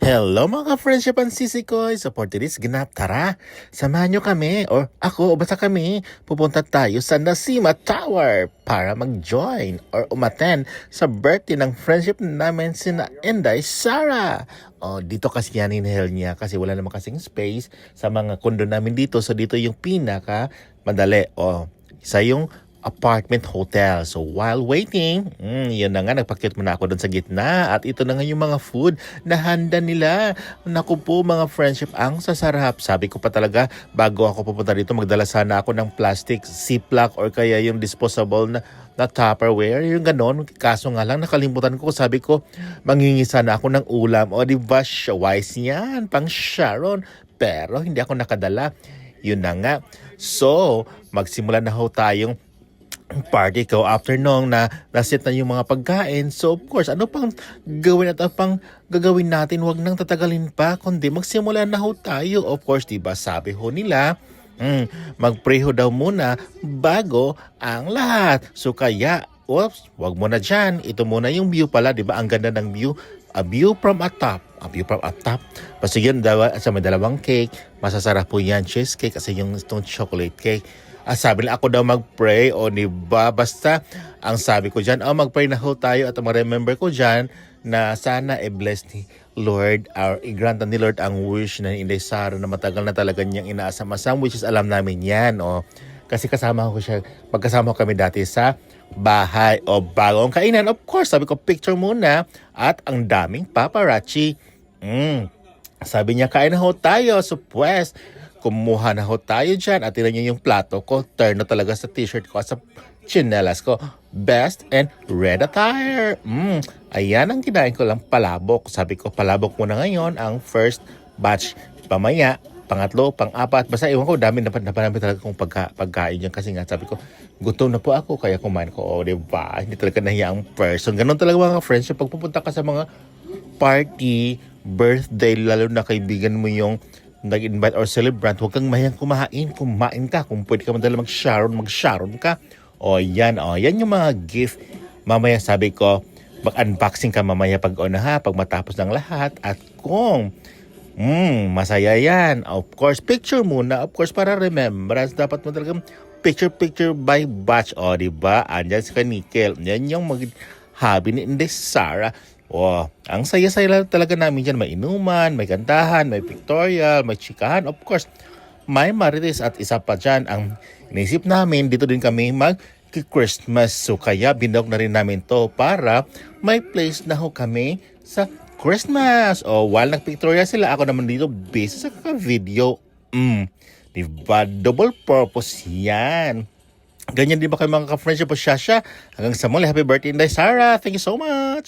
Hello mga ka-friendship and sisikoy! So for today's ganap, tara, samahan nyo kami, or ako, o basta kami, pupunta tayo sa Nasima Tower para mag-join or umattend sa birthday ng friendship namin sina Inday Sara. Dito kasi yan inhale niya kasi wala naman kasing space sa mga kondo namin dito. So dito yung pinaka madali. Isa yung apartment hotel. So while waiting, yun na nga, nagpakit muna ako doon sa gitna. At ito na nga yung mga food na handa nila. Naku po mga friendship, ang sasarap. Sabi ko pa talaga, bago ako pupunta dito, magdala sana ako ng plastic ziplock or kaya yung disposable na Tupperware, yung ganon. Kaso nga lang, nakalimutan ko. Sabi ko, mangingi sana ako ng ulam. Diba, wise yan, pang Sharon. Pero hindi ako nakadala. Yun na nga. So, magsimula na ho tayong party ko after nung nasit na yung mga pagkain. So of course, ano pang gawin at pang gagawin natin? Wag nang tatagalin pa, kundi magsimula na ho tayo. Of course, diba sabi ho nila, mag-pray ho daw muna bago ang lahat. So kaya, wag muna dyan. Ito muna yung view pala, diba? Ang ganda ng view. A view from a top. A view from a top. Basta yun, sa may dalawang cake. Masasarap po yan. Cheesecake kasi yung itong chocolate cake. Sabi nila ako daw mag-pray diba? Basta, ang sabi ko dyan, mag-pray na ho tayo at ma-remember ko dyan na sana i-bless ni Lord, i-grant ni Lord ang wish na Inday Sara na matagal na talaga niyang inaasam-asam, which is alam namin yan. Kasi kasama ko siya, magkasama kami dati sa bahay bagong kainan. Of course, sabi ko picture muna at ang daming paparazzi. Sabi niya, kain na ho tayo. So, pues, kumuha na ho tayo dyan at tinan niyo yung plato ko. Turn na talaga sa t-shirt ko at sa chinelas ko. Best and red attire. Ayan ang kinain ko lang, palabok. Sabi ko, palabok muna ngayon ang first batch. Pamaya, pangatlo, pang-apat. Basta iwan ko, dami na talaga kong pagkain dyan. Kasi nga, sabi ko, gutom na po ako, kaya kumain ko. Diba? Hindi talaga nahiya ang person. Ganon talaga mga friends. Pag pupunta ka sa mga party, birthday, lalo na kaibigan mo yung nag-invite or celebrant, huwag kang mahiyang kumain ka. Kung pwede ka madala mag-sharon ka. Yan yung mga gift. Mamaya sabi ko, mag-unboxing ka mamaya pag matapos ng lahat. At kung masaya yan, of course, picture muna. Of course, para remembrance, dapat mo talagang picture by batch. Diba? Andyan si Kanikel. Yan yung hobby ni Inday Sara. Ang saya-saya talaga namin dyan. May inuman, may kantahan, may pictorial, may chikahan. Of course, may marites at isa pa dyan. Ang inisip namin, dito din kami mag-Christmas. So kaya binawag na rin namin to para may place na ho kami sa Christmas. While nag-pictorial sila, ako naman dito busy sa kaka-video. Diba? Double purpose yan. Ganyan din ba kayo mga ka-friendship o Shasha? Hanggang sa muli, happy birthday Inday Sara. Thank you so much.